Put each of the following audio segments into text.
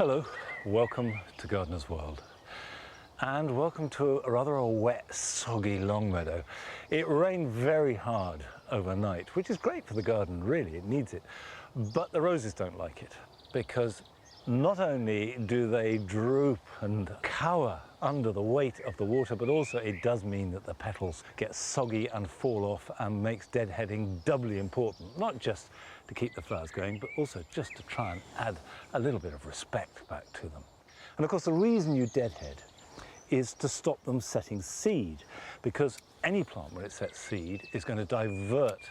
Hello, welcome to Gardener's World. And welcome to a wet, soggy Longmeadow. It rained very hard overnight, which is great for the garden, really, it needs it. But the roses don't like it, because not only do they droop and cower under the weight of the water, but also it does mean that the petals get soggy and fall off and makes deadheading doubly important, not just to keep the flowers going, but also just to try and add a little bit of respect back to them. And of course, the reason you deadhead is to stop them setting seed, because any plant, when it sets seed, is going to divert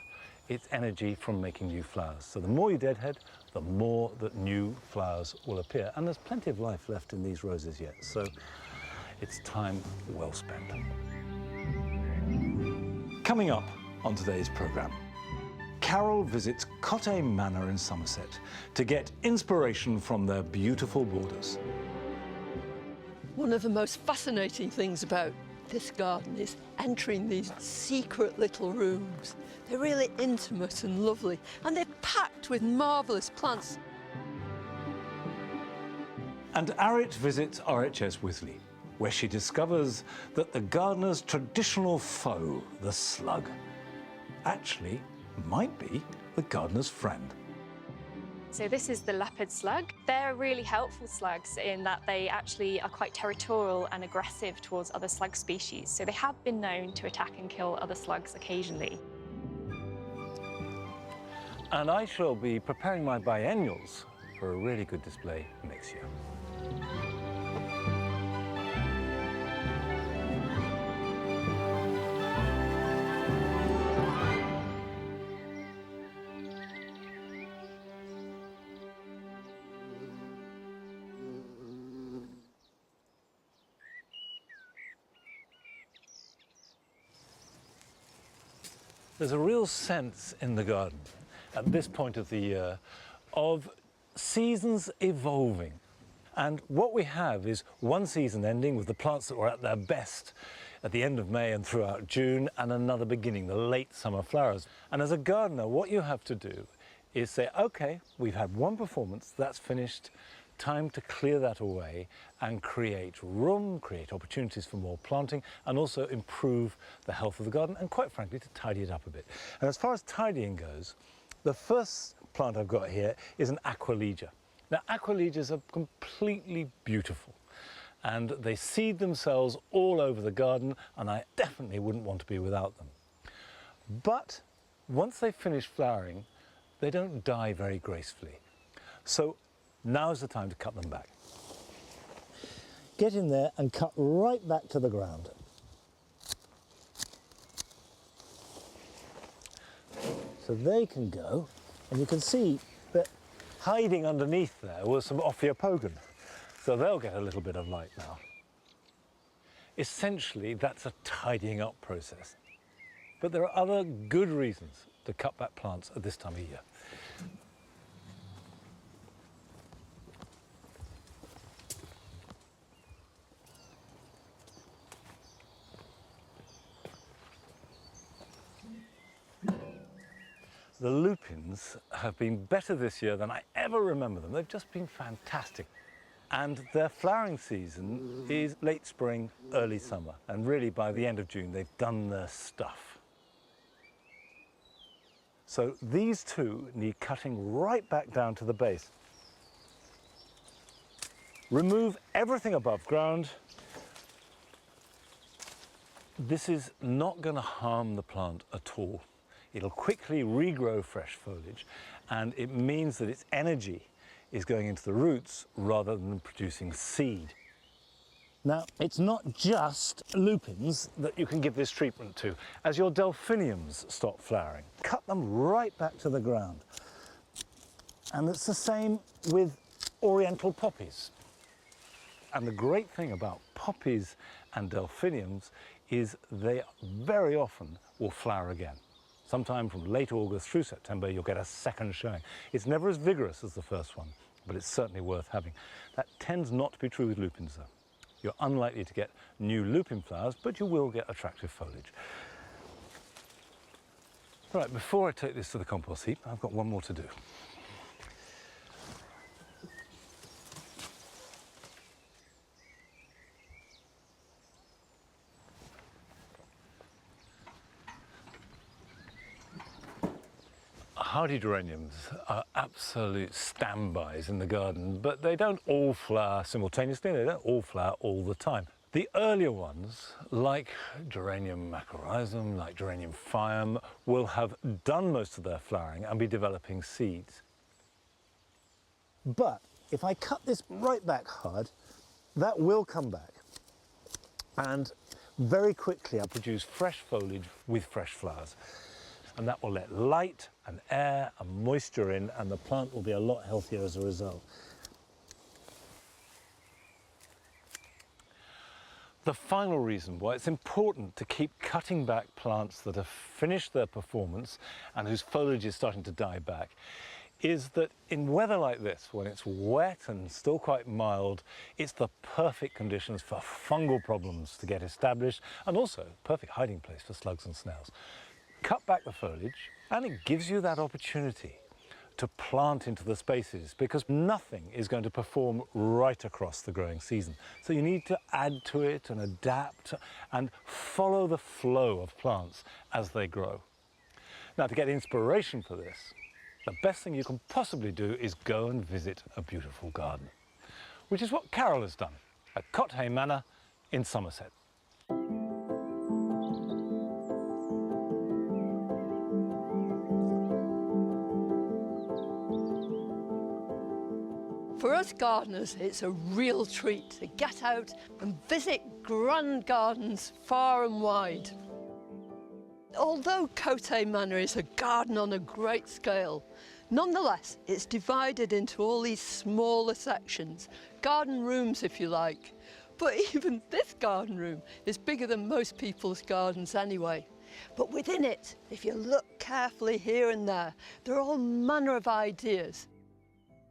its energy from making new flowers. So the more you deadhead, the more that new flowers will appear. And there's plenty of life left in these roses yet, so it's time well spent. Coming up on today's programme, Carol visits Cottay Manor in Somerset to get inspiration from their beautiful borders. One of the most fascinating things about this garden is entering these secret little rooms. They're really intimate and lovely, and they're packed with marvellous plants. And Arit visits RHS Wisley, where she discovers that the gardener's traditional foe, the slug, actually might be the gardener's friend. So this is the leopard slug. They're really helpful slugs in that they actually are quite territorial and aggressive towards other slug species. So they have been known to attack and kill other slugs occasionally. And I shall be preparing my biennials for a really good display next year. There's a real sense in the garden at this point of the year of seasons evolving. And what we have is one season ending with the plants that were at their best at the end of May and throughout June, and another beginning, the late summer flowers. And as a gardener, what you have to do is say, okay, we've had one performance, that's finished, time to clear that away and create room, create opportunities for more planting, and also improve the health of the garden, and quite frankly, to tidy it up a bit. And as far as tidying goes, the first plant I've got here is an Aquilegia. Now, Aquilegias are completely beautiful, and they seed themselves all over the garden, and I definitely wouldn't want to be without them. But once they finish flowering, they don't die very gracefully. So now's the time to cut them back. Get in there and cut right back to the ground. So they can go, and you can see that hiding underneath there was some Ophiopogon. So they'll get a little bit of light now. Essentially, that's a tidying up process. But there are other good reasons to cut back plants at this time of year. The lupins have been better this year than I ever remember them. They've just been fantastic. And their flowering season is late spring, early summer. And really by the end of June, they've done their stuff. So these two need cutting right back down to the base. Remove everything above ground. This is not going to harm the plant at all. It'll quickly regrow fresh foliage, and it means that its energy is going into the roots rather than producing seed. Now, it's not just lupins that you can give this treatment to. As your delphiniums stop flowering, cut them right back to the ground. And it's the same with oriental poppies. And the great thing about poppies and delphiniums is they very often will flower again. Sometime from late August through September, you'll get a second showing. It's never as vigorous as the first one, but it's certainly worth having. That tends not to be true with lupins, though. You're unlikely to get new lupin flowers, but you will get attractive foliage. Right, before I take this to the compost heap, I've got one more to do. hardy geraniums are absolute standbys in the garden, but they don't all flower simultaneously, they don't all flower all the time. The earlier ones, like Geranium macrorhizum, like Geranium phaeum, will have done most of their flowering and be developing seeds. But if I cut this right back hard, that will come back. And very quickly I'll produce fresh foliage with fresh flowers. And that will let light and air and moisture in, and the plant will be a lot healthier as a result. The final reason why it's important to keep cutting back plants that have finished their performance and whose foliage is starting to die back is that in weather like this, when it's wet and still quite mild, it's the perfect conditions for fungal problems to get established, and also perfect hiding place for slugs and snails. Cut back the foliage and it gives you that opportunity to plant into the spaces, because nothing is going to perform right across the growing season. So you need to add to it and adapt and follow the flow of plants as they grow. Now, to get inspiration for this, the best thing you can possibly do is go and visit a beautiful garden, which is what Carol has done at Cotthay Manor in Somerset. For us gardeners, it's a real treat to get out and visit grand gardens far and wide. Although Cotthay Manor is a garden on a great scale, nonetheless, it's divided into all these smaller sections, garden rooms if you like. But even this garden room is bigger than most people's gardens anyway. But within it, if you look carefully here and there are all manner of ideas.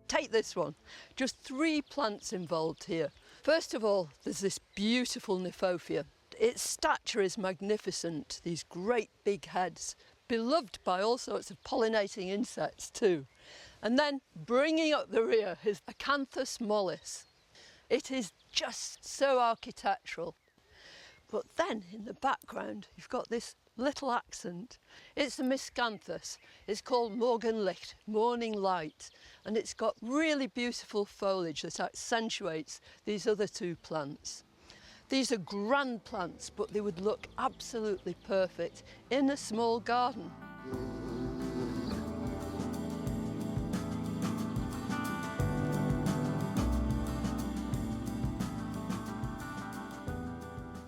Take this one, just 3 plants involved here. First of all, there's this beautiful Kniphofia. Its stature is magnificent, these great big heads, beloved by all sorts of pollinating insects too. And then bringing up the rear is Acanthus mollis. It is just so architectural. But then in the background, you've got this little accent. It's a miscanthus. It's called Morgenlicht, morning light, and it's got really beautiful foliage that accentuates these other 2 plants. These are grand plants, but they would look absolutely perfect in a small garden.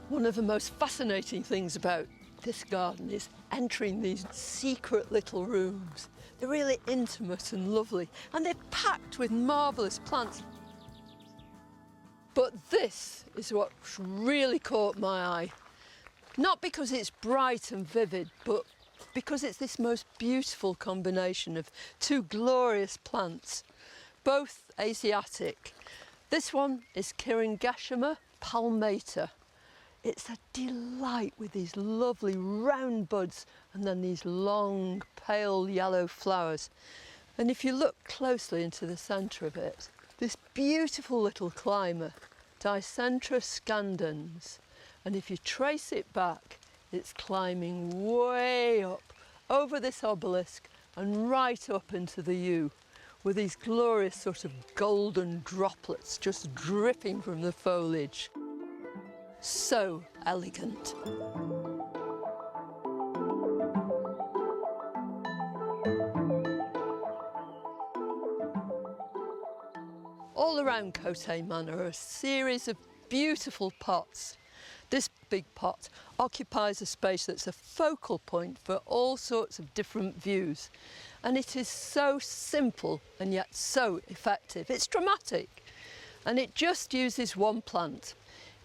One of the most fascinating things about this garden is entering these secret little rooms. They're really intimate and lovely, and they're packed with marvellous plants. But this is what's really caught my eye. Not because it's bright and vivid, but because it's this most beautiful combination of 2 glorious plants, both Asiatic. This one is Kiringeshima palmata. It's a delight with these lovely round buds and then these long pale yellow flowers. And if you look closely into the centre of it, this beautiful little climber, Dicentra scandens. And if you trace it back, it's climbing way up over this obelisk and right up into the yew, with these glorious sort of golden droplets just dripping from the foliage. So elegant. All around Cotthay Manor are a series of beautiful pots. This big pot occupies a space that's a focal point for all sorts of different views. And it is so simple and yet so effective. It's dramatic. And it just uses 1 plant.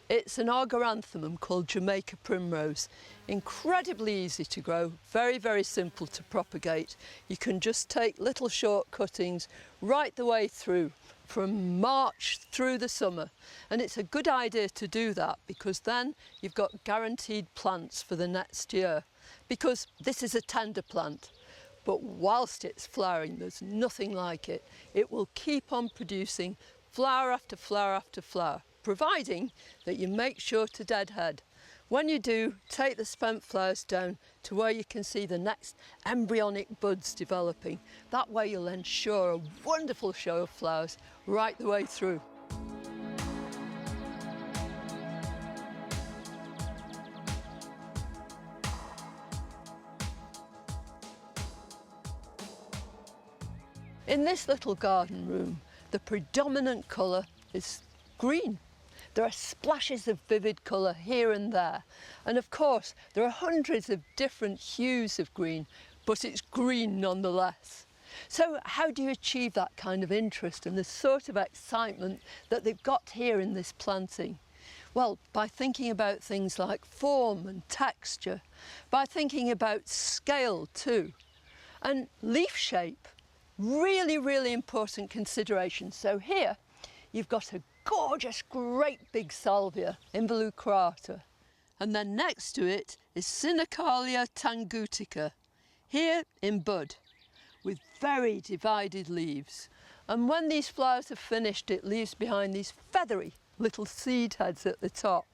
It's an Argyranthemum called Jamaica primrose. Incredibly easy to grow, very, very simple to propagate. You can just take little short cuttings right the way through, from March through the summer. And it's a good idea to do that because then you've got guaranteed plants for the next year. Because this is a tender plant, but whilst it's flowering, there's nothing like it. It will keep on producing flower after flower after flower, providing that you make sure to deadhead. When you do, take the spent flowers down to where you can see the next embryonic buds developing. That way you'll ensure a wonderful show of flowers right the way through. In this little garden room, the predominant colour is green. There are splashes of vivid colour here and there. And of course, there are hundreds of different hues of green, but it's green nonetheless. So how do you achieve that kind of interest and the sort of excitement that they've got here in this planting? Well, by thinking about things like form and texture, by thinking about scale too, and leaf shape. Really, really important consideration. So here you've got a gorgeous, great big salvia, involucrata. And then next to it is Synacalia tangutica, here in bud, with very divided leaves. And when these flowers are finished, it leaves behind these feathery little seed heads at the top.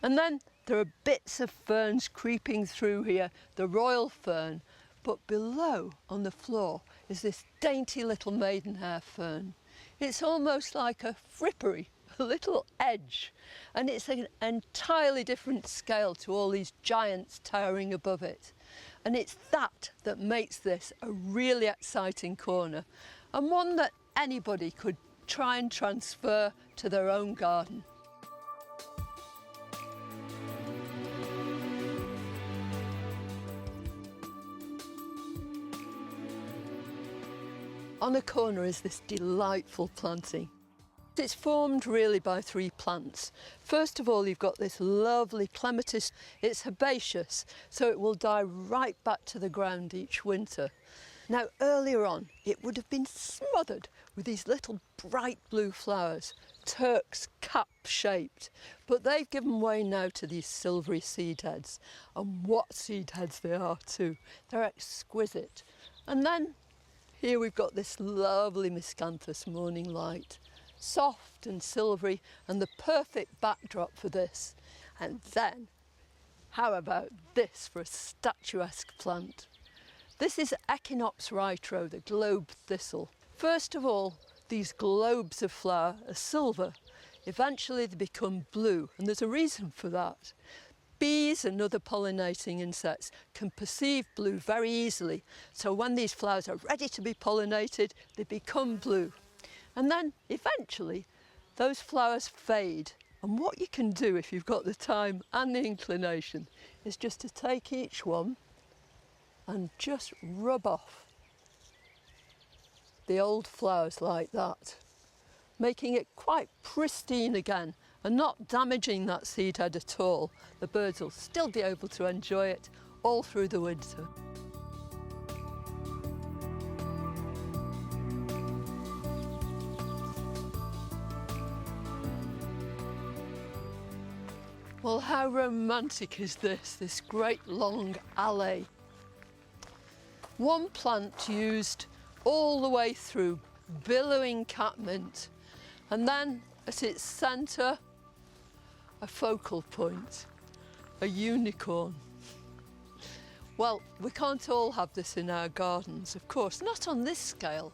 And then there are bits of ferns creeping through here, the royal fern, but below on the floor is this dainty little maidenhair fern. It's almost like a frippery, a little edge, and it's an entirely different scale to all these giants towering above it. And it's that that makes this a really exciting corner, and one that anybody could try and transfer to their own garden. On a corner is this delightful planting. It's formed really by three plants. First of all, you've got this lovely clematis. It's herbaceous, so it will die right back to the ground each winter. Now, earlier on, it would have been smothered with these little bright blue flowers, Turk's cap shaped, but they've given way now to these silvery seed heads. And what seed heads they are too. They're exquisite. And then here we've got this lovely Miscanthus Morning Light, soft and silvery, and the perfect backdrop for this. And then, how about this for a statuesque plant? This is Echinops retro, the globe thistle. First of all, these globes of flower are silver. Eventually they become blue, and there's a reason for that. Bees and other pollinating insects can perceive blue very easily, so when these flowers are ready to be pollinated, they become blue. And then, eventually, those flowers fade. And what you can do if you've got the time and the inclination is just to take each one and just rub off the old flowers like that, making it quite pristine again, and not damaging that seed head at all. The birds will still be able to enjoy it all through the winter. Well, how romantic is this great long alley? One plant used all the way through, billowing catmint, and then at its centre, a focal point, a unicorn. Well, we can't all have this in our gardens, of course, not on this scale,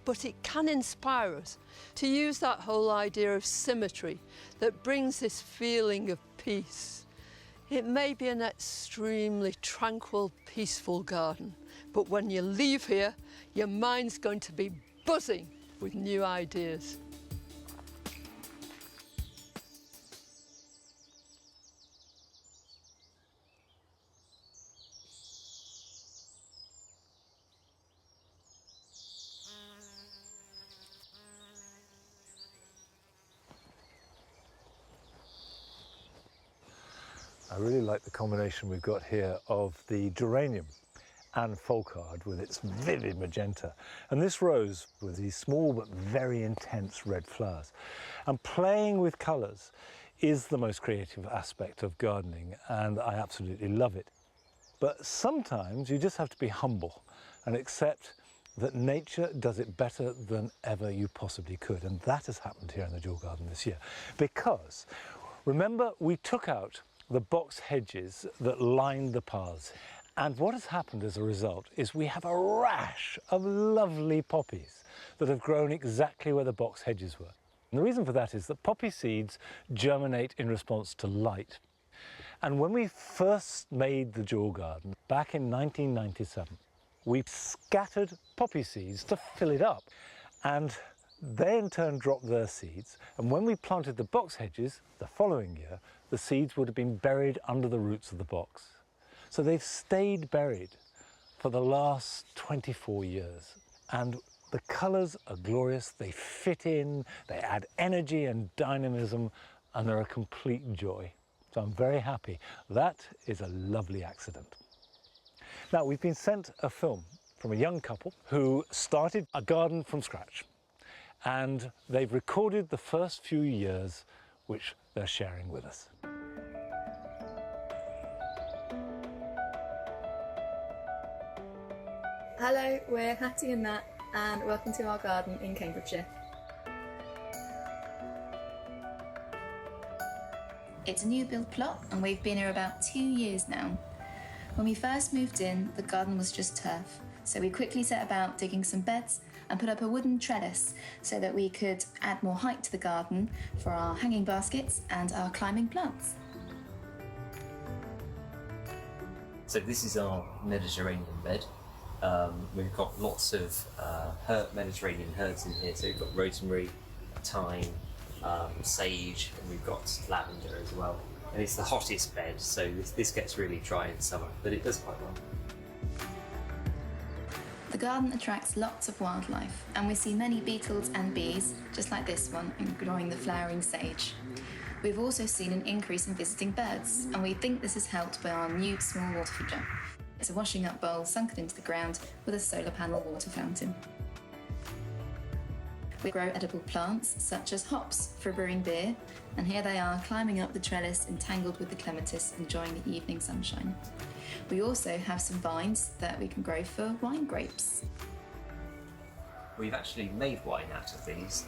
but it can inspire us to use that whole idea of symmetry that brings this feeling of peace. It may be an extremely tranquil, peaceful garden, but when you leave here, your mind's going to be buzzing with new ideas. I really like the combination we've got here of the geranium and folkard with its vivid magenta, and this rose with these small but very intense red flowers. And playing with colours is the most creative aspect of gardening, and I absolutely love it. But sometimes you just have to be humble and accept that nature does it better than ever you possibly could, and that has happened here in the Jewel Garden this year. Because remember, we took out the box hedges that lined the paths. And what has happened as a result is we have a rash of lovely poppies that have grown exactly where the box hedges were. And the reason for that is that poppy seeds germinate in response to light. And when we first made the Jewel Garden back in 1997, we scattered poppy seeds to fill it up. And they in turn dropped their seeds. And when we planted the box hedges the following year, the seeds would have been buried under the roots of the box. So they've stayed buried for the last 24 years. And the colours are glorious, they fit in, they add energy and dynamism, and they're a complete joy. So I'm very happy. That is a lovely accident. Now, we've been sent a film from a young couple who started a garden from scratch. And they've recorded the first few years, which they're sharing with us. Hello, we're Hattie and Nat, and welcome to our garden in Cambridgeshire. It's a new build plot, and we've been here about 2 years now. When we first moved in, the garden was just turf, so we quickly set about digging some beds and put up a wooden trellis so that we could add more height to the garden for our hanging baskets and our climbing plants. So this is our Mediterranean bed. We've got lots of Mediterranean herbs in here. So we've got rosemary, thyme, sage, and we've got lavender as well. And it's the hottest bed, so this gets really dry in summer, but it does quite well. The garden attracts lots of wildlife, and we see many beetles and bees, just like this one, enjoying the flowering sage. We've also seen an increase in visiting birds, and we think this is helped by our new small water feature. It's a washing up bowl sunken into the ground with a solar panel water fountain. We grow edible plants such as hops for brewing beer, and here they are climbing up the trellis entangled with the clematis, enjoying the evening sunshine. We also have some vines that we can grow for wine grapes. We've actually made wine out of these.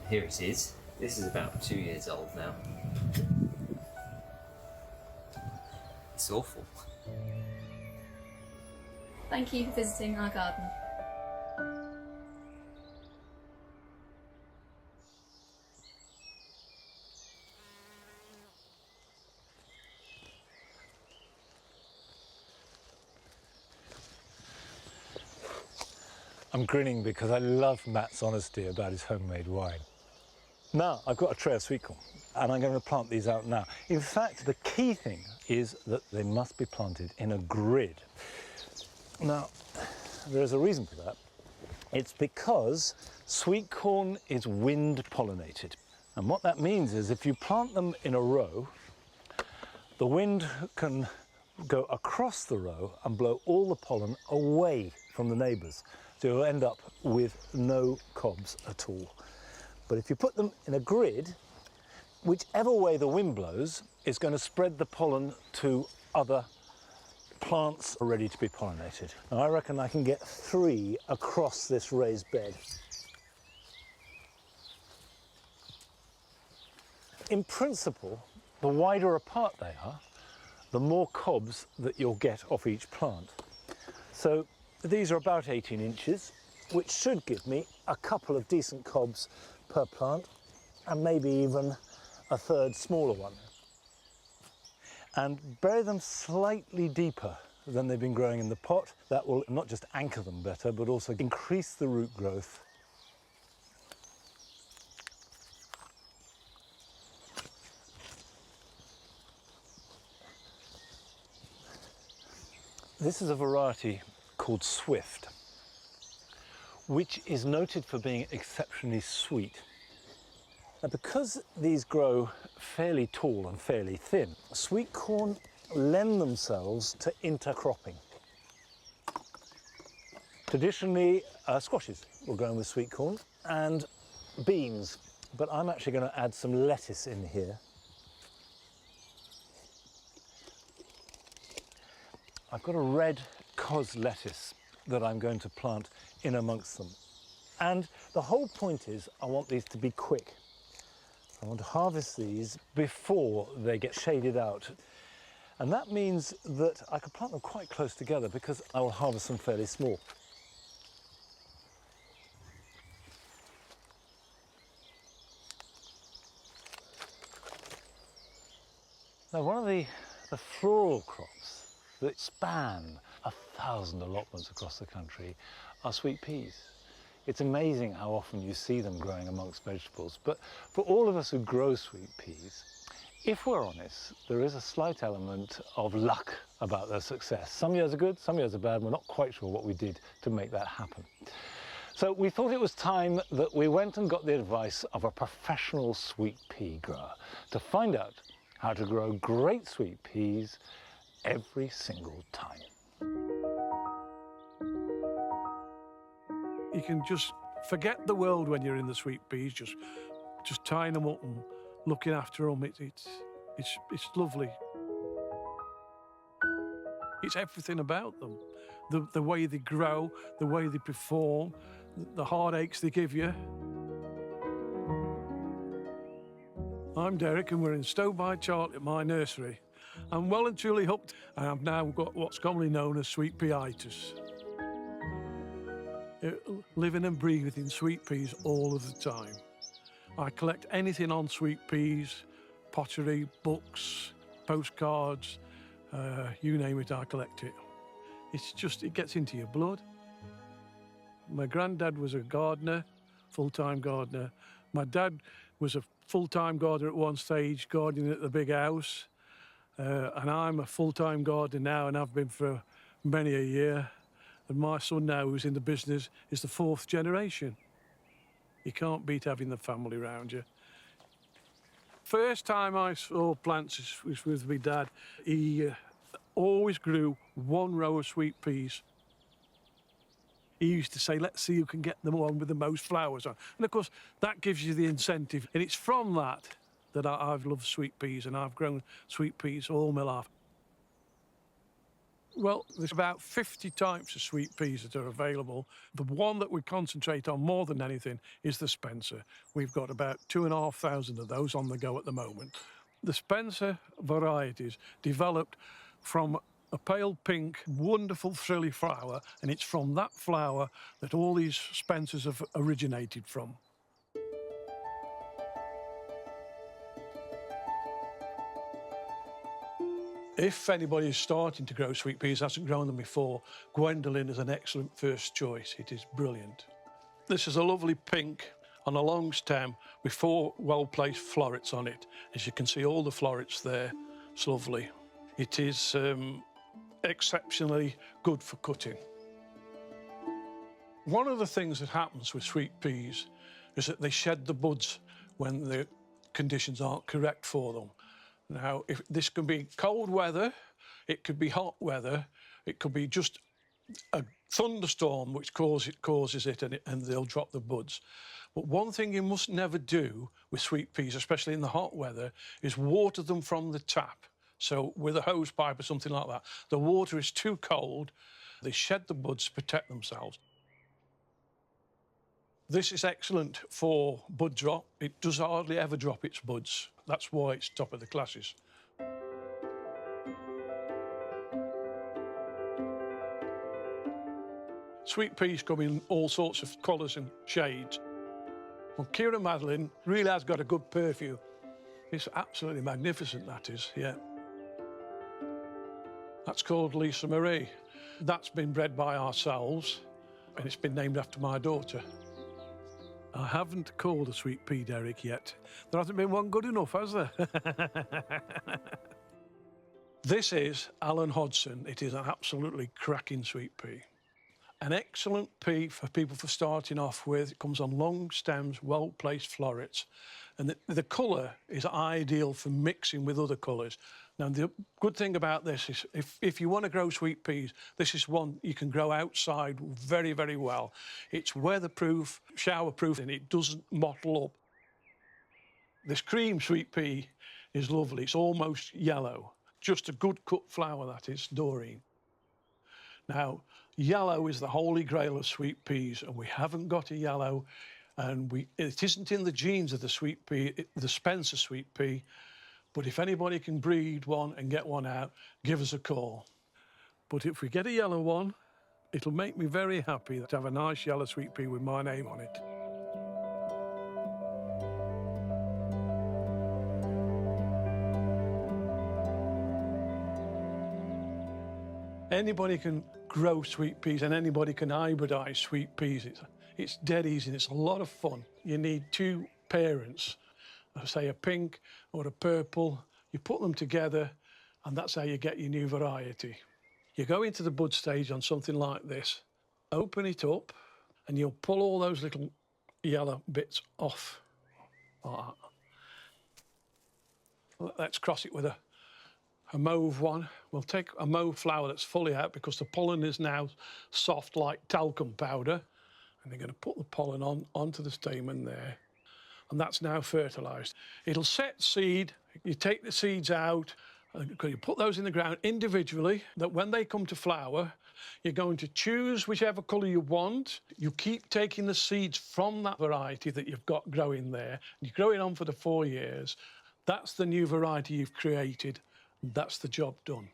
Here it is. This is about 2 years old now. It's awful. Thank you for visiting our garden. I'm grinning because I love Matt's honesty about his homemade wine. Now, I've got a tray of sweet corn, and I'm going to plant these out now. In fact, the key thing is that they must be planted in a grid. Now, there's a reason for that. It's because sweet corn is wind pollinated. And what that means is if you plant them in a row, the wind can go across the row and blow all the pollen away from the neighbours. So you'll end up with no cobs at all. But if you put them in a grid, whichever way the wind blows is going to spread the pollen to other plants ready to be pollinated. And I reckon I can get 3 across this raised bed. In principle, the wider apart they are, the more cobs that you'll get off each plant. So these are about 18 inches, which should give me a couple of decent cobs per plant, and maybe even a third smaller one. And bury them slightly deeper than they've been growing in the pot. That will not just anchor them better, but also increase the root growth. This is a variety called Swift, which is noted for being exceptionally sweet. Now, because these grow fairly tall and fairly thin, sweet corn lend themselves to intercropping. Traditionally, squashes were grown with sweet corn and beans, but I'm actually going to add some lettuce in here. I've got a red cos lettuce that I'm going to plant in amongst them. And the whole point is I want these to be quick. I want to harvest these before they get shaded out. And that means that I can plant them quite close together because I will harvest them fairly small. Now, one of the floral crops that span 1,000 allotments across the country are sweet peas. It's amazing how often you see them growing amongst vegetables, but for all of us who grow sweet peas, if we're honest, there is a slight element of luck about their success. Some years are good, some years are bad. We're not quite sure what we did to make that happen. So we thought it was time that we went and got the advice of a professional sweet pea grower to find out how to grow great sweet peas every single time. You can just forget the world when you're in the sweet peas, just tying them up and looking after them. It's lovely. It's everything about them. The way they grow, the way they perform, the heartaches they give you. I'm Derek and we're in Stowe by Chartley at my nursery. I'm well and truly hooked and I've now got what's commonly known as sweet pea-itis. Living and breathing sweet peas all of the time. I collect anything on sweet peas, pottery, books, postcards, you name it, I collect it. It gets into your blood. My granddad was a gardener, full-time gardener. My dad was a full-time gardener at one stage, gardening at the big house. And I'm a full-time gardener now and I've been for many a year. And my son now, who's in the business, is the 4th generation. You can't beat having the family around you. First time I saw plants was with my dad. He always grew one row of sweet peas. He used to say, let's see who can get the one with the most flowers on. And of course, that gives you the incentive. And it's from that I've loved sweet peas and I've grown sweet peas all my life. Well, there's about 50 types of sweet peas that are available. The one that we concentrate on more than anything is the Spencer. We've got about 2,500 of those on the go at the moment. The Spencer varieties developed from a pale pink, wonderful frilly flower, and it's from that flower that all these Spencers have originated from. If anybody is starting to grow sweet peas, hasn't grown them before, Gwendolyn is an excellent first choice. It is brilliant. This is a lovely pink on a long stem with 4 well-placed florets on it. As you can see, all the florets there. It's lovely. It is exceptionally good for cutting. One of the things that happens with sweet peas is that they shed the buds when the conditions aren't correct for them. Now, if this can be cold weather, it could be hot weather, it could be just a thunderstorm which causes it and they'll drop the buds. But one thing you must never do with sweet peas, especially in the hot weather, is water them from the tap. So with a hose pipe or something like that, the water is too cold, they shed the buds to protect themselves. This is excellent for bud drop. It does hardly ever drop its buds. That's why it's top of the classes. Sweet peas come in all sorts of colours and shades. Well, Keira Madeline really has got a good perfume. It's absolutely magnificent, that is, yeah. That's called Lisa Marie. That's been bred by ourselves, and it's been named after my daughter. I haven't called a sweet pea Derek yet. There hasn't been one good enough, has there? This is Alan Hodson. It is an absolutely cracking sweet pea. An excellent pea for people for starting off with. It comes on long stems, well-placed florets. And the colour is ideal for mixing with other colours. Now, the good thing about this is if you want to grow sweet peas, this is one you can grow outside very, very well. It's weatherproof, showerproof, and it doesn't mottle up. This cream sweet pea is lovely. It's almost yellow. Just a good cut flower, that is, Doreen. Now, yellow is the holy grail of sweet peas, and we haven't got a yellow And it isn't in the genes of the sweet pea, the Spencer sweet pea, but if anybody can breed one and get one out, give us a call. But if we get a yellow one, it'll make me very happy to have a nice yellow sweet pea with my name on it. Anybody can grow sweet peas and anybody can hybridise sweet peas. It's dead easy and it's a lot of fun. You need two parents, say a pink or a purple. You put them together and that's how you get your new variety. You go into the bud stage on something like this, open it up and you'll pull all those little yellow bits off like that. Let's cross it with a mauve one. We'll take a mauve flower that's fully out because the pollen is now soft like talcum powder. And they're going to put the pollen onto the stamen there. And that's now fertilised. It'll set seed. You take the seeds out, and you put those in the ground individually, that when they come to flower, you're going to choose whichever colour you want. You keep taking the seeds from that variety that you've got growing there. You grow it on for the 4 years. That's the new variety you've created. That's the job done.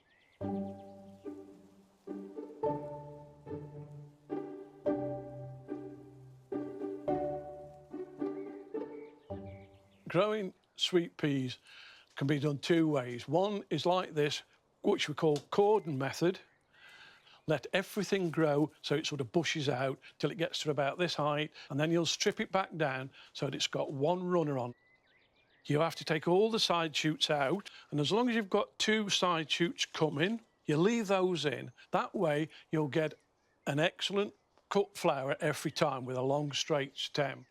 Growing sweet peas can be done two ways. One is like this, which we call cordon method. Let everything grow so it sort of bushes out till it gets to about this height, and then you'll strip it back down so that it's got one runner on. You have to take all the side shoots out, and as long as you've got two side shoots coming, you leave those in. That way you'll get an excellent cut flower every time with a long straight stem.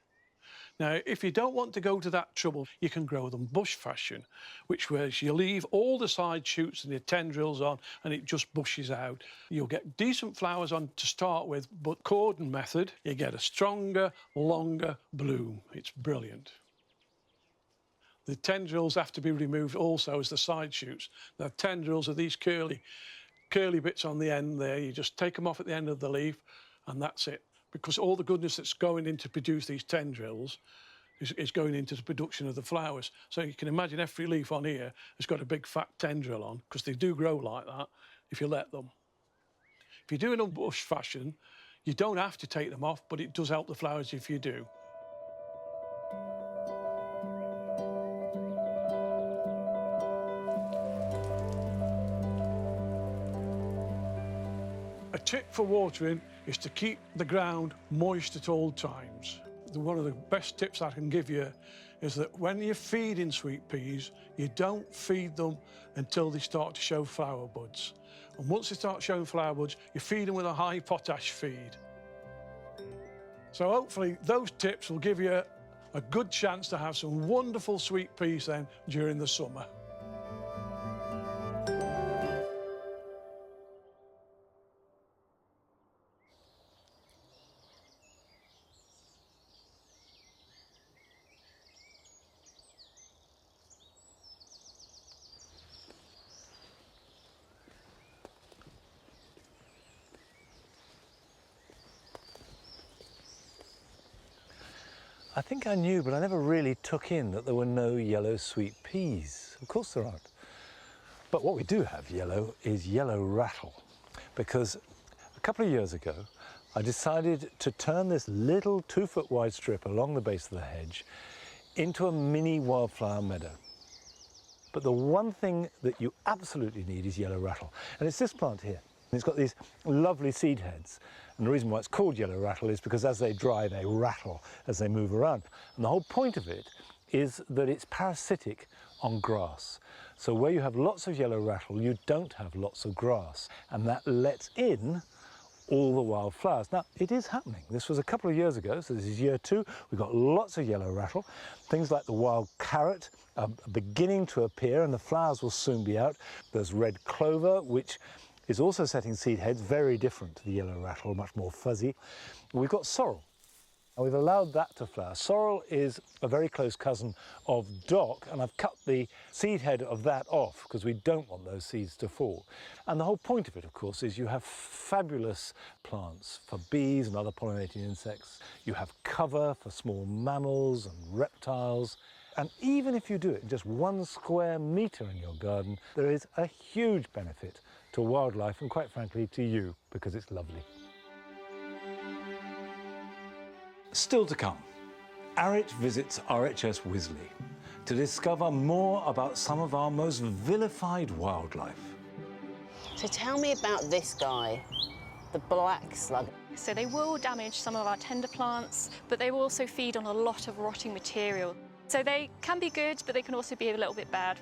Now, if you don't want to go to that trouble, you can grow them bush fashion, which was you leave all the side shoots and the tendrils on and it just bushes out. You'll get decent flowers on to start with, but cordon method, you get a stronger, longer bloom. It's brilliant. The tendrils have to be removed also as the side shoots. The tendrils are these curly bits on the end there. You just take them off at the end of the leaf and that's it. Because all the goodness that's going in to produce these tendrils is going into the production of the flowers. So you can imagine every leaf on here has got a big fat tendril on, because they do grow like that if you let them. If you're doing them bush fashion, you don't have to take them off, but it does help the flowers if you do. A tip for watering is to keep the ground moist at all times. One of the best tips I can give you is that when you're feeding sweet peas, you don't feed them until they start to show flower buds. And once they start showing flower buds, you feed them with a high potash feed. So hopefully those tips will give you a good chance to have some wonderful sweet peas then during the summer. I think I knew, but I never really took in that there were no yellow sweet peas. Of course there aren't. But what we do have yellow is yellow rattle, because a couple of years ago, I decided to turn this little 2-foot wide strip along the base of the hedge into a mini wildflower meadow. But the one thing that you absolutely need is yellow rattle, and it's this plant here. It's got these lovely seed heads. And the reason why it's called yellow rattle is because as they dry, they rattle as they move around. And the whole point of it is that it's parasitic on grass. So where you have lots of yellow rattle, you don't have lots of grass. And that lets in all the wild flowers. Now, it is happening. This was a couple of years ago, so this is year 2. We've got lots of yellow rattle. Things like the wild carrot are beginning to appear, and the flowers will soon be out. There's red clover, which is also setting seed heads, very different to the yellow rattle, much more fuzzy. We've got sorrel. And we've allowed that to flower. Sorrel is a very close cousin of dock, and I've cut the seed head of that off because we don't want those seeds to fall. And the whole point of it, of course, is you have fabulous plants for bees and other pollinating insects. You have cover for small mammals and reptiles. And even if you do it in just 1 square metre in your garden, there is a huge benefit to wildlife and, quite frankly, to you, because it's lovely. Still to come, Arich visits RHS Wisley to discover more about some of our most vilified wildlife. So tell me about this guy, the black slug. So they will damage some of our tender plants, but they will also feed on a lot of rotting material. So they can be good, but they can also be a little bit bad.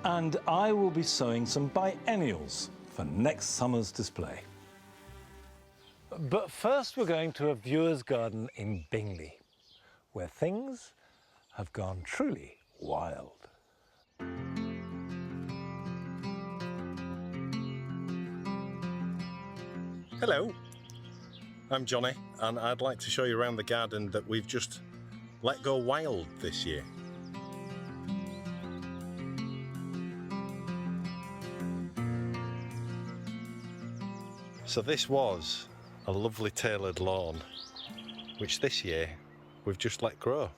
And I will be sowing some biennials for next summer's display. But first we're going to a viewer's garden in Bingley, where things have gone truly wild. Hello, I'm Johnny, and I'd like to show you around the garden that we've just let go wild this year. So this was a lovely tailored lawn, which this year we've just let grow.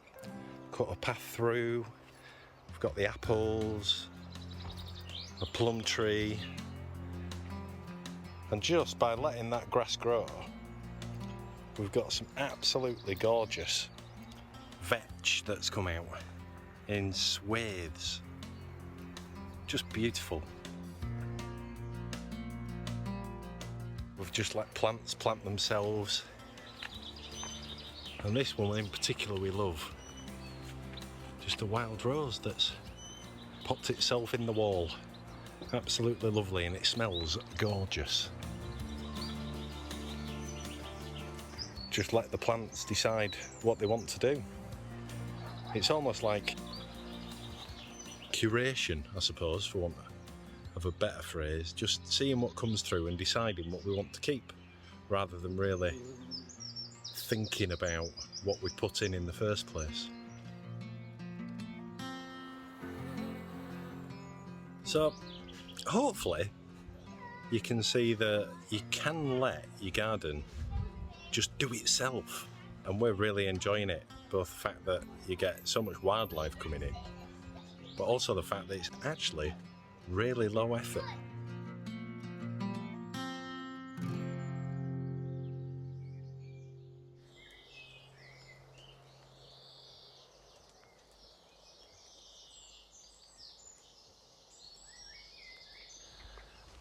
Cut a path through, we've got the apples, a plum tree, and just by letting that grass grow, we've got some absolutely gorgeous vetch that's come out in swathes. Just beautiful. We've just let plants plant themselves, and this one in particular we love. Just a wild rose that's popped itself in the wall. Absolutely lovely, and it smells gorgeous. Just let the plants decide what they want to do. It's almost like curation, I suppose, for want of a better phrase, just seeing what comes through and deciding what we want to keep, rather than really thinking about what we put in the first place. So hopefully you can see that you can let your garden just do itself, and we're really enjoying it, both the fact that you get so much wildlife coming in, but also the fact that it's actually really low effort.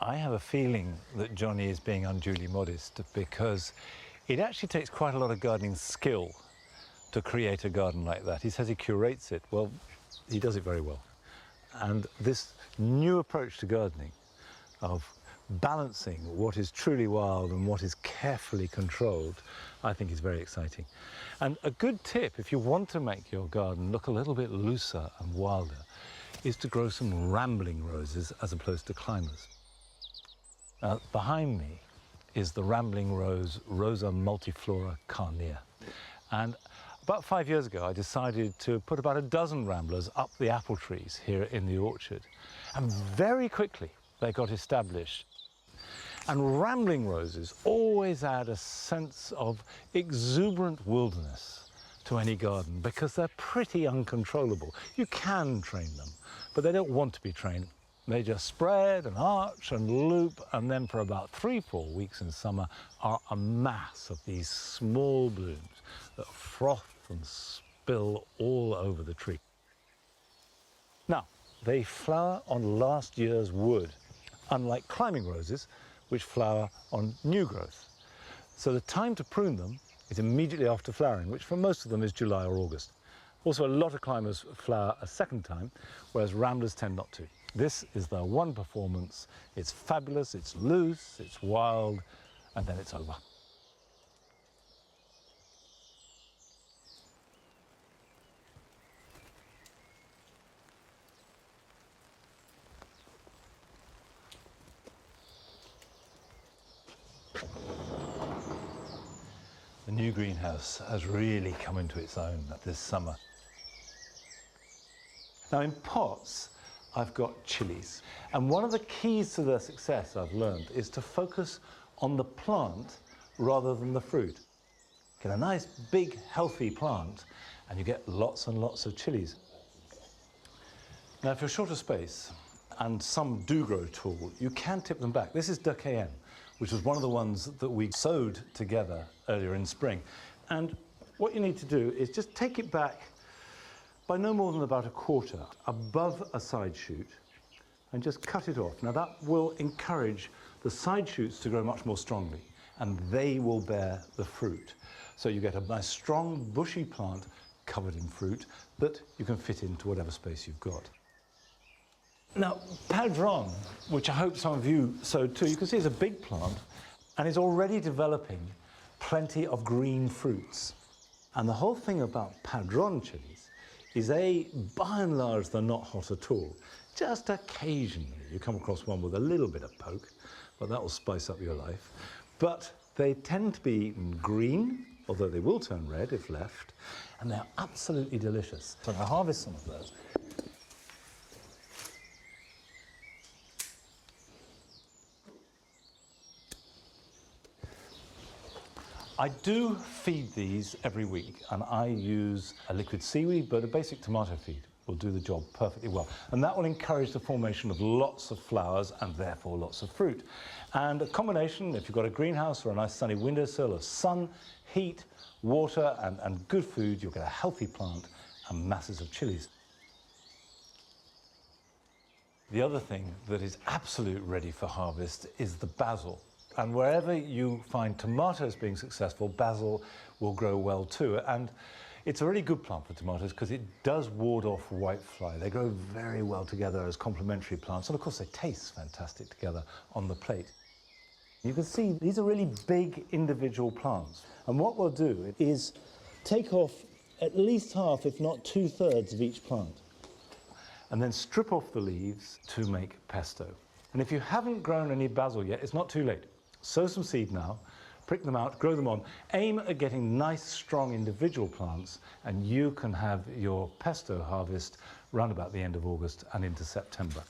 I have a feeling that Johnny is being unduly modest, because it actually takes quite a lot of gardening skill to create a garden like that. He says he curates it. Well, he does it very well. And this new approach to gardening of balancing what is truly wild and what is carefully controlled, I think is very exciting. And a good tip, if you want to make your garden look a little bit looser and wilder, is to grow some rambling roses as opposed to climbers. Behind me is the rambling rose, Rosa multiflora carnea. And about 5 years ago, I decided to put about a dozen ramblers up the apple trees here in the orchard. And very quickly, they got established. And rambling roses always add a sense of exuberant wilderness to any garden, because they're pretty uncontrollable. You can train them, but they don't want to be trained. They just spread and arch and loop, and then for about 3-4 weeks in summer are a mass of these small blooms that froth and spill all over the tree. Now, they flower on last year's wood, unlike climbing roses, which flower on new growth. So the time to prune them is immediately after flowering, which for most of them is July or August. Also, a lot of climbers flower a second time, whereas ramblers tend not to. This is their one performance. It's fabulous, it's loose, it's wild, and then it's over. The new greenhouse has really come into its own this summer. Now in pots, I've got chilies. And one of the keys to their success, I've learned, is to focus on the plant rather than the fruit. Get a nice, big, healthy plant, and you get lots and lots of chilies. Now, if you're short of space, and some do grow tall, you can tip them back. This is De Cayenne, which was one of the ones that we sowed together earlier in spring. And what you need to do is just take it back by no more than about a quarter above a side shoot and just cut it off. Now that will encourage the side shoots to grow much more strongly, and they will bear the fruit. So you get a nice strong bushy plant covered in fruit that you can fit into whatever space you've got. Now, Padron, which I hope some of you sowed too, you can see it's a big plant and is already developing plenty of green fruits. And the whole thing about Padron chilies is by and large, they're not hot at all. Just occasionally you come across one with a little bit of poke, but that will spice up your life. But they tend to be eaten green, although they will turn red if left, and they're absolutely delicious. So I harvest some of those. I do feed these every week, and I use a liquid seaweed, but a basic tomato feed will do the job perfectly well. And that will encourage the formation of lots of flowers and therefore lots of fruit. And a combination, if you've got a greenhouse or a nice sunny windowsill, of sun, heat, water, and good food, you'll get a healthy plant and masses of chilies. The other thing that is absolute ready for harvest is the basil. And wherever you find tomatoes being successful, basil will grow well too. And it's a really good plant for tomatoes because it does ward off whitefly. They grow very well together as complementary plants. And of course, they taste fantastic together on the plate. You can see these are really big individual plants. And what we'll do is take off at least half, if not 2/3 of each plant, and then strip off the leaves to make pesto. And if you haven't grown any basil yet, it's not too late. Sow some seed now, prick them out, grow them on, aim at getting nice, strong individual plants, and you can have your pesto harvest round about the end of August and into September.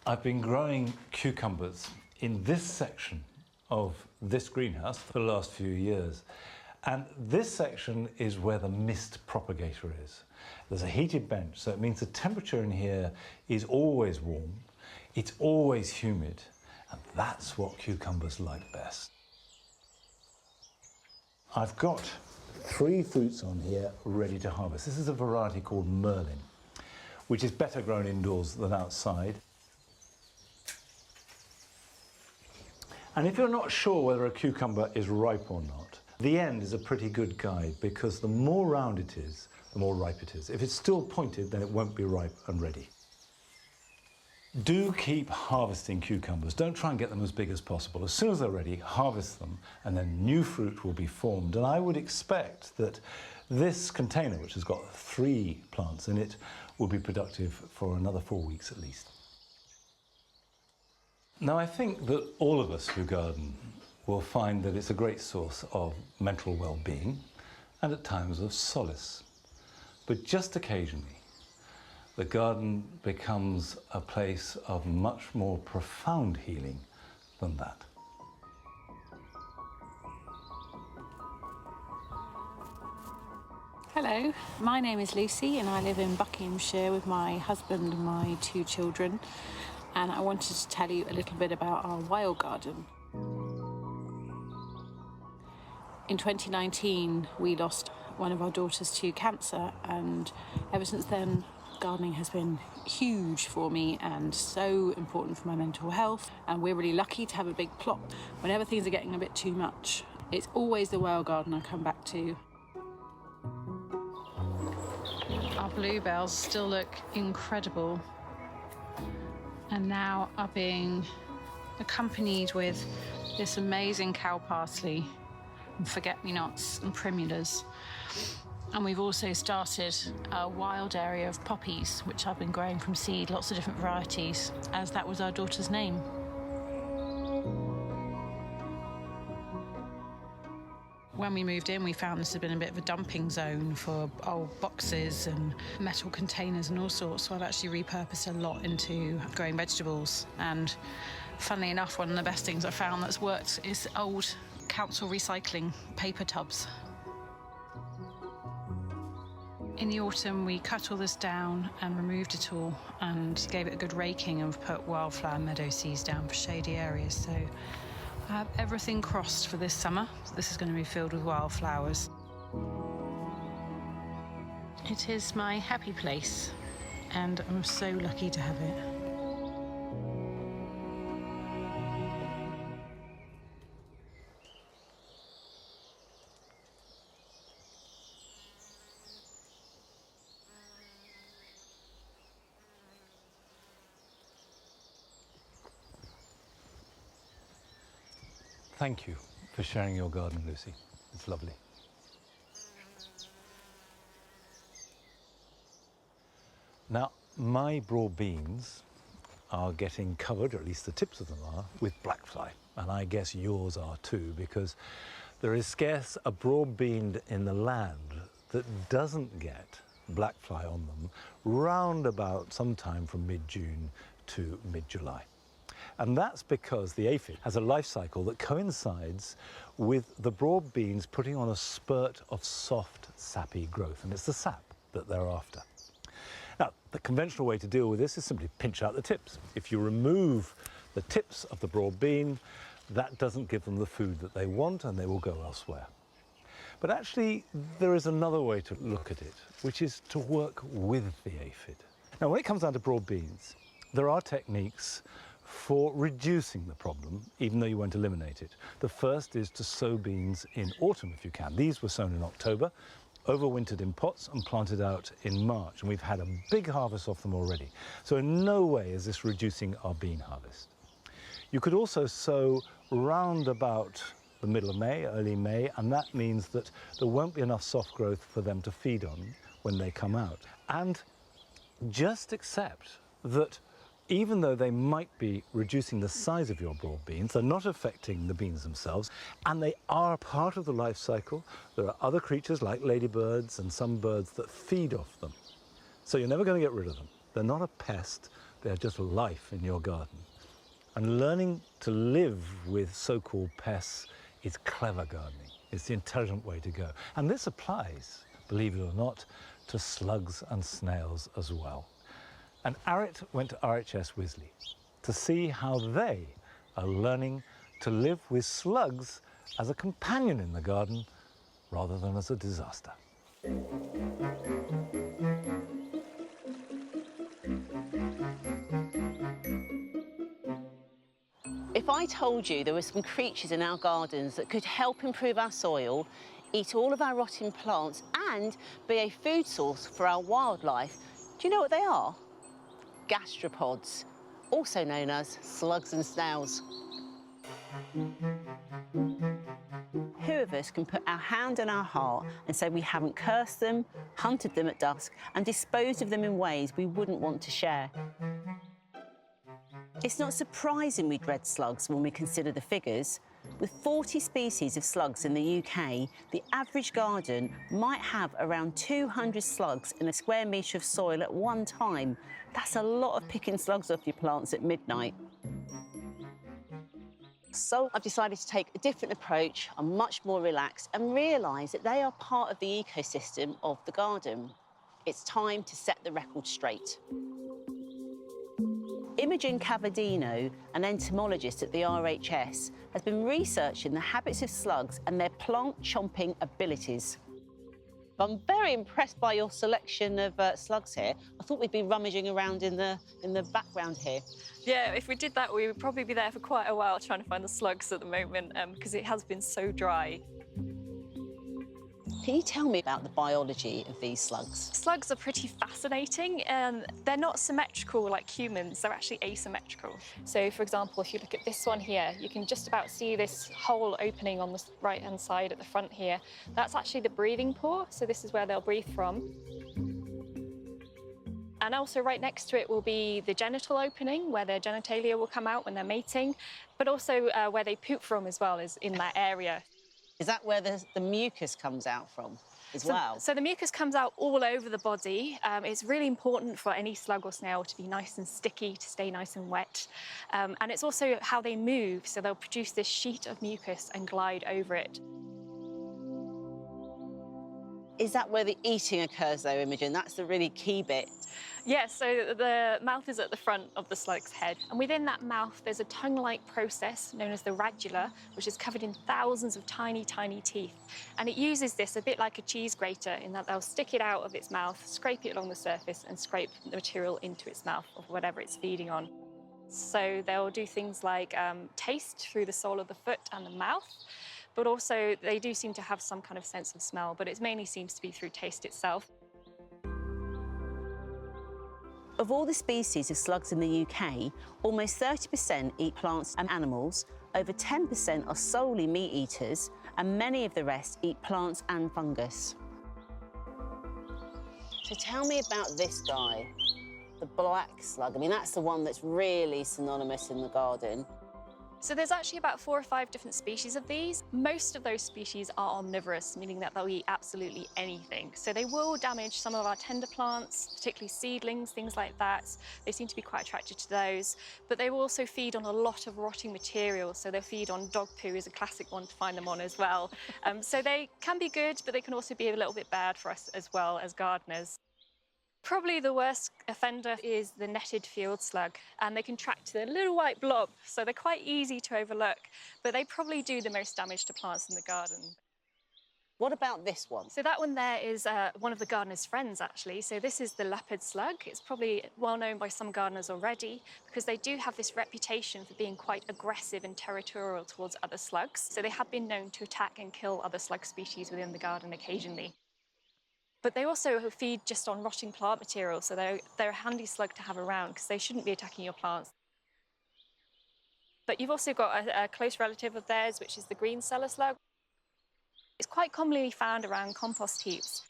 I've been growing cucumbers in this section of this greenhouse for the last few years. And this section is where the mist propagator is. There's a heated bench, so it means the temperature in here is always warm, it's always humid, and that's what cucumbers like best. I've got 3 fruits on here ready to harvest. This is a variety called Merlin, which is better grown indoors than outside. And if you're not sure whether a cucumber is ripe or not, the end is a pretty good guide because the more round it is, the more ripe it is. If it's still pointed, then it won't be ripe and ready. Do keep harvesting cucumbers. Don't try and get them as big as possible. As soon as they're ready, harvest them, and then new fruit will be formed. And I would expect that this container, which has got 3 plants in it, will be productive for another 4 weeks at least. Now, I think that all of us who garden will find that it's a great source of mental well-being and at times of solace. But just occasionally, the garden becomes a place of much more profound healing than that. Hello, my name is Lucy and I live in Buckinghamshire with my husband and my 2 children. And I wanted to tell you a little bit about our wild garden. In 2019, we lost one of our daughters to cancer, and ever since then, gardening has been huge for me and so important for my mental health. And we're really lucky to have a big plot. Whenever things are getting a bit too much, it's always the wild garden I come back to. Our bluebells still look incredible, and now are being accompanied with this amazing cow parsley and forget-me-nots and primulas. And we've also started a wild area of poppies, which I've been growing from seed, lots of different varieties, as that was our daughter's name. When we moved in, we found this had been a bit of a dumping zone for old boxes and metal containers and all sorts, so I've actually repurposed a lot into growing vegetables. And funnily enough, one of the best things I found that's worked is old council recycling paper tubs. In the autumn, we cut all this down and removed it all and gave it a good raking and put wildflower meadow seeds down for shady areas. So I have everything crossed for this summer. This is going to be filled with wildflowers. It is my happy place, and I'm so lucky to have it. Thank you for sharing your garden, Lucy. It's lovely. Now, my broad beans are getting covered, or at least the tips of them are, with blackfly. And I guess yours are too, because there is scarce a broad bean in the land that doesn't get blackfly on them round about sometime from mid-June to mid-July. And that's because the aphid has a life cycle that coincides with the broad beans putting on a spurt of soft, sappy growth, and it's the sap that they're after. Now, the conventional way to deal with this is simply pinch out the tips. If you remove the tips of the broad bean, that doesn't give them the food that they want, and they will go elsewhere. But actually, there is another way to look at it, which is to work with the aphid. Now, when it comes down to broad beans, there are techniques for reducing the problem, even though you won't eliminate it. The first is to sow beans in autumn if you can. These were sown in October, overwintered in pots and planted out in March, and we've had a big harvest of them already. So in no way is this reducing our bean harvest. You could also sow round about the middle of May, early May, and that means that there won't be enough soft growth for them to feed on when they come out. And just accept that even though they might be reducing the size of your broad beans, they're not affecting the beans themselves, and they are part of the life cycle. There are other creatures like ladybirds and some birds that feed off them. So you're never going to get rid of them. They're not a pest, they're just life in your garden. And learning to live with so-called pests is clever gardening. It's the intelligent way to go. And this applies, believe it or not, to slugs and snails as well. And Arit went to RHS Wisley to see how they are learning to live with slugs as a companion in the garden rather than as a disaster. If I told you there were some creatures in our gardens that could help improve our soil, eat all of our rotting plants and be a food source for our wildlife, do you know what they are? Gastropods, also known as slugs and snails. Who of us can put our hand on our heart and say we haven't cursed them, hunted them at dusk, and disposed of them in ways we wouldn't want to share? It's not surprising we dread slugs when we consider the figures. With 40 species of slugs in the UK, the average garden might have around 200 slugs in a square metre of soil at one time. That's a lot of picking slugs off your plants at midnight. So I've decided to take a different approach. I'm much more relaxed and realise that they are part of the ecosystem of the garden. It's time to set the record straight. Imogen Cavadino, an entomologist at the RHS, has been researching the habits of slugs and their plant-chomping abilities. I'm very impressed by your selection of slugs here. I thought we'd be rummaging around in the background here. Yeah, if we did that, we would probably be there for quite a while trying to find the slugs at the moment, because it has been so dry. Can you tell me about the biology of these slugs? Slugs are pretty fascinating. They're not symmetrical like humans, they're actually asymmetrical. So, for example, if you look at this one here, you can just about see this hole opening on the right-hand side at the front here. That's actually the breathing pore, so this is where they'll breathe from. And also right next to it will be the genital opening, where their genitalia will come out when they're mating, but also where they poop from as well is in that area. Is that where the mucus comes out from as well? So the mucus comes out all over the body. It's really important for any slug or snail to be nice and sticky, to stay nice and wet. And it's also how they move, so they'll produce this sheet of mucus and glide over it. Is that where the eating occurs, though, Imogen? That's the really key bit. Yes, so the mouth is at the front of the slug's head, and within that mouth there's a tongue-like process known as the radula, which is covered in thousands of tiny, tiny teeth. And it uses this a bit like a cheese grater in that they'll stick it out of its mouth, scrape it along the surface, and scrape the material into its mouth of whatever it's feeding on. So they'll do things like taste through the sole of the foot and the mouth, but also they do seem to have some kind of sense of smell, but it mainly seems to be through taste itself. Of all the species of slugs in the UK, almost 30% eat plants and animals, over 10% are solely meat eaters, and many of the rest eat plants and fungus. So tell me about this guy, the black slug. I mean, that's the one that's really synonymous in the garden. So there's actually about 4 or 5 different species of these. Most of those species are omnivorous, meaning that they'll eat absolutely anything. So they will damage some of our tender plants, particularly seedlings, things like that. They seem to be quite attracted to those. But they will also feed on a lot of rotting material. So they'll feed on dog poo is a classic one to find them on as well. So they can be good, but they can also be a little bit bad for us as well as gardeners. Probably the worst offender is the netted field slug, and they can track to the little white blob, so they're quite easy to overlook, but they probably do the most damage to plants in the garden. What about this one? So that one there is one of the gardener's friends, actually. So this is the leopard slug. It's probably well known by some gardeners already because they do have this reputation for being quite aggressive and territorial towards other slugs. So they have been known to attack and kill other slug species within the garden occasionally. But they also feed just on rotting plant material, so they're a handy slug to have around because they shouldn't be attacking your plants. But you've also got a close relative of theirs, which is the green cellar slug. It's quite commonly found around compost heaps.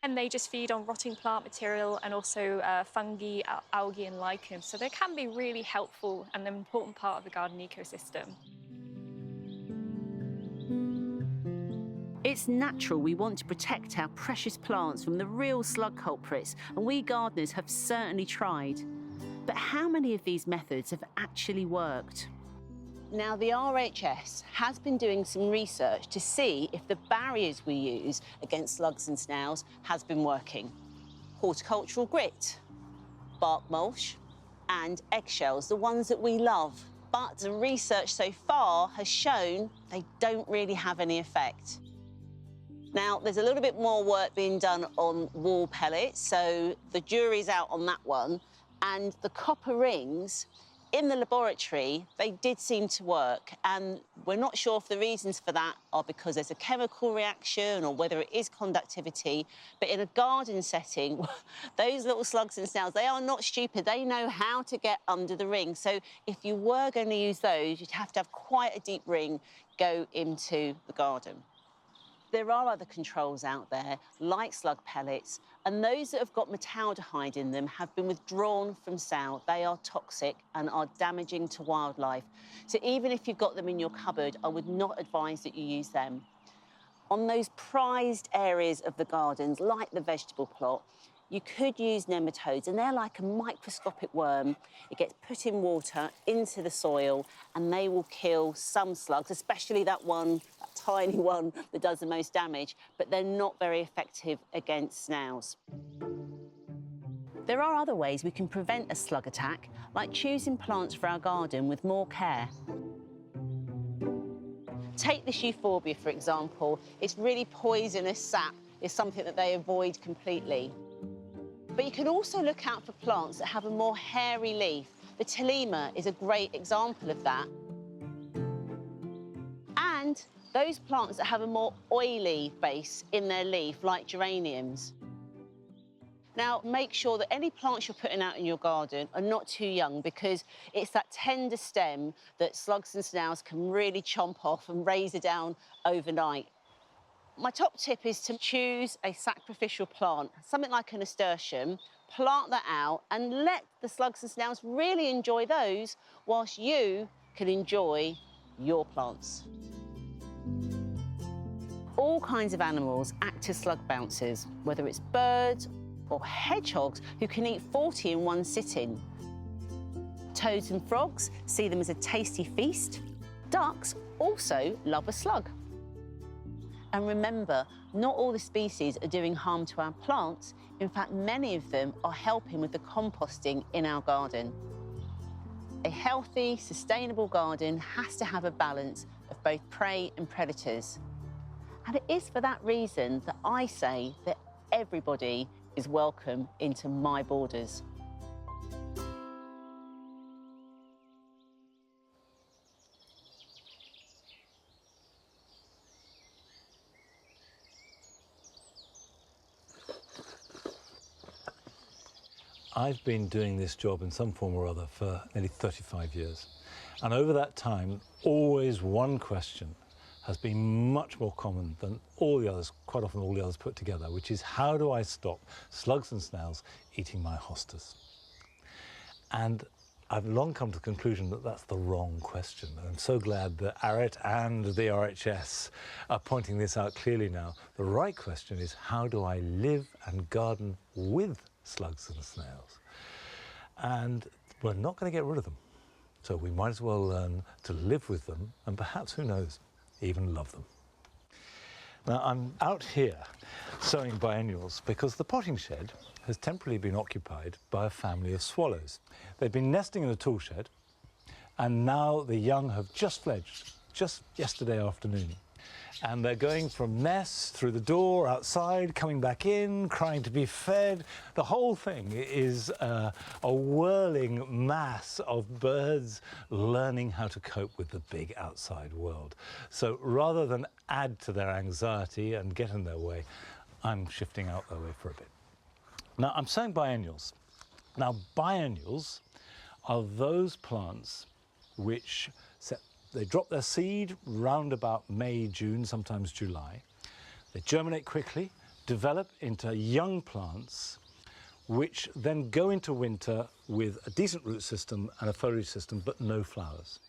And they just feed on rotting plant material and also fungi, algae and lichen. So they can be really helpful and an important part of the garden ecosystem. It's natural we want to protect our precious plants from the real slug culprits, and we gardeners have certainly tried. But how many of these methods have actually worked? Now, the RHS has been doing some research to see if the barriers we use against slugs and snails has been working. Horticultural grit, bark mulch, and eggshells, the ones that we love. But the research so far has shown they don't really have any effect. Now, there's a little bit more work being done on wall pellets, so the jury's out on that one. And the copper rings, in the laboratory, they did seem to work. And we're not sure if the reasons for that are because there's a chemical reaction or whether it is conductivity. But in a garden setting, those little slugs and snails, they are not stupid. They know how to get under the ring. So if you were going to use those, you'd have to have quite a deep ring go into the garden. There are other controls out there, like slug pellets, and those that have got metaldehyde in them have been withdrawn from sale. They are toxic and are damaging to wildlife. So even if you've got them in your cupboard, I would not advise that you use them. On those prized areas of the gardens, like the vegetable plot, you could use nematodes, and they're like a microscopic worm. It gets put in water into the soil, and they will kill some slugs, especially that one, that tiny one that does the most damage, but they're not very effective against snails. There are other ways we can prevent a slug attack, like choosing plants for our garden with more care. Take this euphorbia, for example. Its really poisonous sap is something that they avoid completely. But you can also look out for plants that have a more hairy leaf. The Telema is a great example of that. And those plants that have a more oily base in their leaf, like geraniums. Now, make sure that any plants you're putting out in your garden are not too young, because it's that tender stem that slugs and snails can really chomp off and razor down overnight. My top tip is to choose a sacrificial plant, something like a nasturtium, plant that out and let the slugs and snails really enjoy those whilst you can enjoy your plants. All kinds of animals act as slug bouncers, whether it's birds or hedgehogs who can eat 40 in one sitting. Toads and frogs see them as a tasty feast. Ducks also love a slug. And remember, not all the species are doing harm to our plants. In fact, many of them are helping with the composting in our garden. A healthy, sustainable garden has to have a balance of both prey and predators. And it is for that reason that I say that everybody is welcome into my borders. I've been doing this job in some form or other for nearly 35 years. And over that time, always one question has been much more common than all the others, quite often all the others put together, which is, how do I stop slugs and snails eating my hostas? And I've long come to the conclusion that that's the wrong question. And I'm so glad that ARET and the RHS are pointing this out clearly now. The right question is, how do I live and garden with slugs and snails? And we're not going to get rid of them. So we might as well learn to live with them, and perhaps, who knows, even love them. Now, I'm out here sowing biennials because the potting shed has temporarily been occupied by a family of swallows. They've been nesting in the tool shed, and now the young have just fledged, just yesterday afternoon. And they're going from nest through the door outside, coming back in, crying to be fed. The whole thing is a whirling mass of birds learning how to cope with the big outside world. So rather than add to their anxiety and get in their way, I'm shifting out their way for a bit. Now, I'm sowing biennials. Now, biennials are those plants which they drop their seed round about May, June, sometimes July. They germinate quickly, develop into young plants, which then go into winter with a decent root system and a foliage system, but no flowers.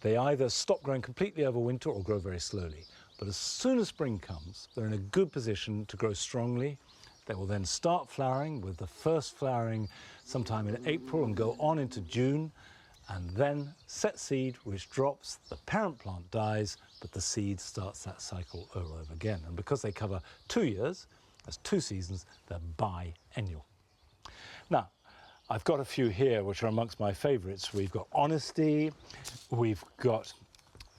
They either stop growing completely over winter or grow very slowly. But as soon as spring comes, they're in a good position to grow strongly. They will then start flowering, with the first flowering sometime in April and go on into June, and then set seed, which drops, the parent plant dies, but the seed starts that cycle all over again. And because they cover 2 years, that's 2 seasons, they're biennial. Now, I've got a few here which are amongst my favourites. We've got Honesty, we've got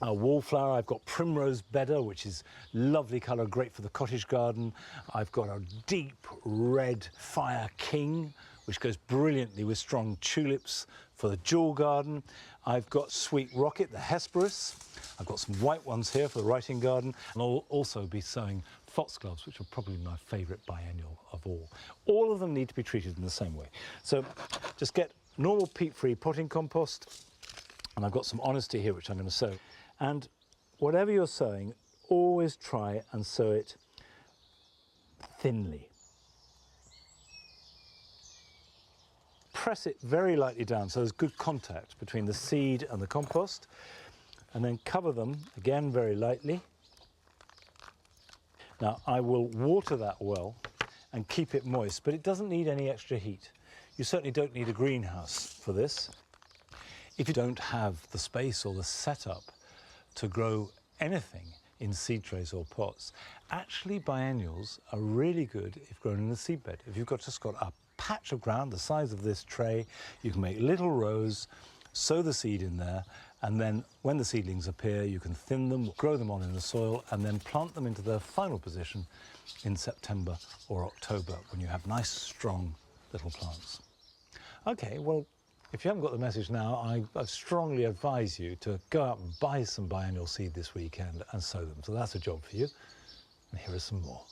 a wallflower, I've got Primrose Bedder, which is lovely colour, great for the cottage garden. I've got a deep red Fire King, which goes brilliantly with strong tulips for the jewel garden. I've got Sweet Rocket, the Hesperus. I've got some white ones here for the writing garden. And I'll also be sowing foxgloves, which are probably my favourite biennial of all. All of them need to be treated in the same way. So just get normal peat-free potting compost, and I've got some Honesty here, which I'm going to sow. And whatever you're sowing, always try and sow it thinly. Press it very lightly down so there's good contact between the seed and the compost, and then cover them again very lightly. Now, I will water that well and keep it moist, but it doesn't need any extra heat. You certainly don't need a greenhouse for this. If you don't have the space or the setup to grow anything in seed trays or pots, actually biennials are really good if grown in a seedbed. If you've just got a patch of ground the size of this tray, you can make little rows, sow the seed in there, and then when the seedlings appear, you can thin them, grow them on in the soil, and then plant them into their final position in September or October, when you have nice, strong little plants. Okay, well, If you haven't got the message now, I strongly advise you to go out and buy some biennial seed this weekend and sow them. So that's a job for you. And here are some more.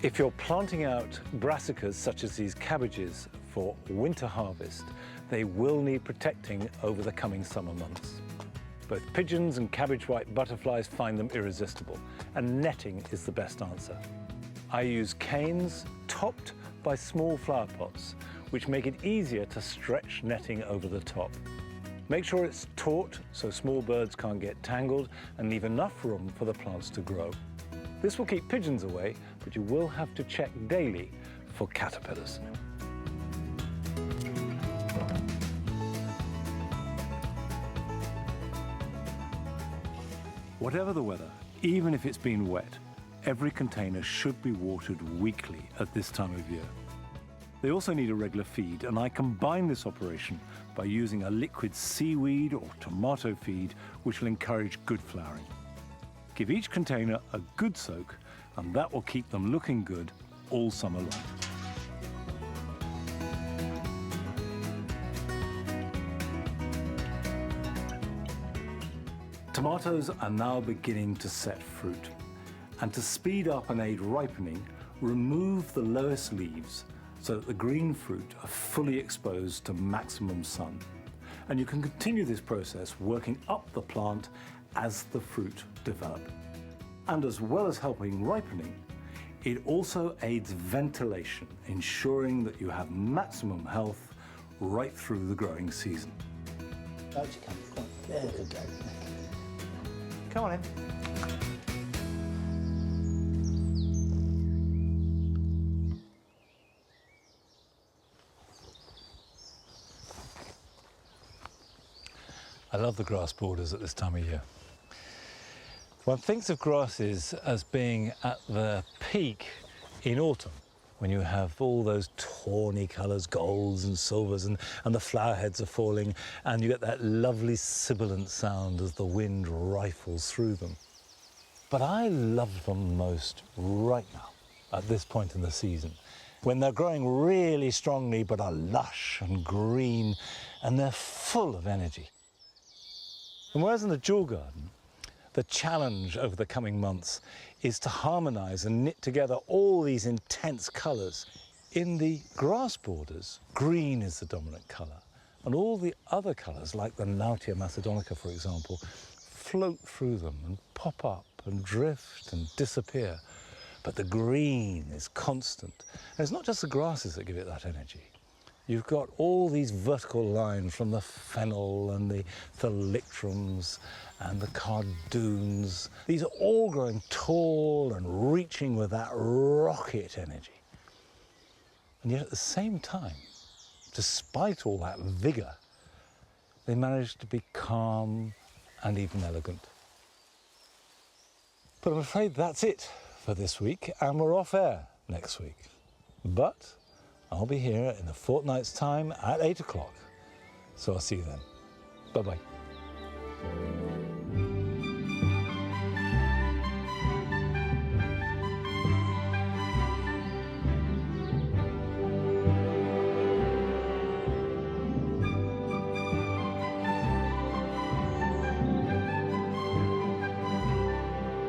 If you're planting out brassicas such as these cabbages for winter harvest, they will need protecting over the coming summer months. Both pigeons and cabbage white butterflies find them irresistible, and netting is the best answer. I use canes topped by small flower pots, which make it easier to stretch netting over the top. Make sure it's taut so small birds can't get tangled, and leave enough room for the plants to grow. This will keep pigeons away, but you will have to check daily for caterpillars. Whatever the weather, even if it's been wet, every container should be watered weekly at this time of year. They also need a regular feed, and I combine this operation by using a liquid seaweed or tomato feed, which will encourage good flowering. Give each container a good soak, and that will keep them looking good all summer long. Tomatoes are now beginning to set fruit, and to speed up and aid ripening, remove the lowest leaves so that the green fruit are fully exposed to maximum sun. And you can continue this process working up the plant as the fruit develop. And as well as helping ripening, it also aids ventilation, ensuring that you have maximum health right through the growing season. Out you come. Come on. There we go. Come on in. I love the grass borders at this time of year. One thinks of grasses as being at the peak in autumn, when you have all those tawny colours, golds and silvers, and the flower heads are falling, and you get that lovely sibilant sound as the wind rifles through them. But I love them most right now, at this point in the season, when they're growing really strongly but are lush and green, and they're full of energy. And whereas in the jewel garden, the challenge over the coming months is to harmonise and knit together all these intense colours. In the grass borders, green is the dominant colour, and all the other colours, like the Nautia macedonica, for example, float through them and pop up and drift and disappear. But the green is constant. And it's not just the grasses that give it that energy. You've got all these vertical lines from the fennel and the thalictrums and the cardoons. These are all growing tall and reaching with that rocket energy. And yet at the same time, despite all that vigour, they manage to be calm and even elegant. But I'm afraid that's it for this week, and we're off air next week. But I'll be here in a fortnight's time at 8 o'clock. So I'll see you then. Bye-bye.